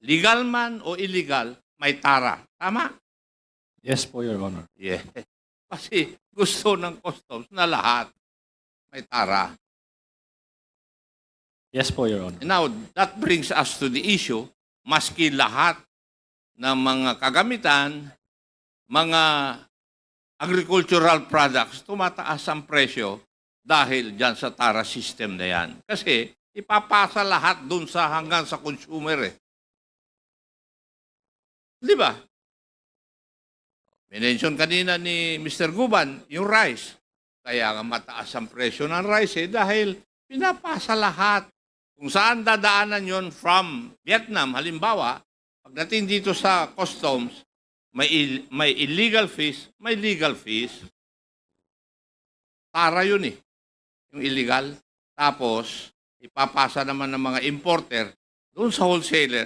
legal man o illegal, may tara. Tama? Yes po, Your Honor. Yeah. Kasi gusto ng customs na lahat may tara. Yes po, Your Honor. Now, that brings us to the issue, maski lahat ng mga kagamitan, mga agricultural products, tumataas ang presyo dahil dyan sa tara system na yan. Kasi ipapasa lahat dun sa hanggang sa consumer eh. Di ba? Minention kanina ni Mr. Guban, yung rice. Kaya nga mataas ang presyo ng rice eh, dahil pinapasa lahat. Kung saan dadaanan yon from Vietnam, halimbawa, pagdating dito sa customs, may illegal fees, may legal fees. Tara yun eh, yung illegal. Tapos, ipapasa naman ng mga importer doon sa wholesaler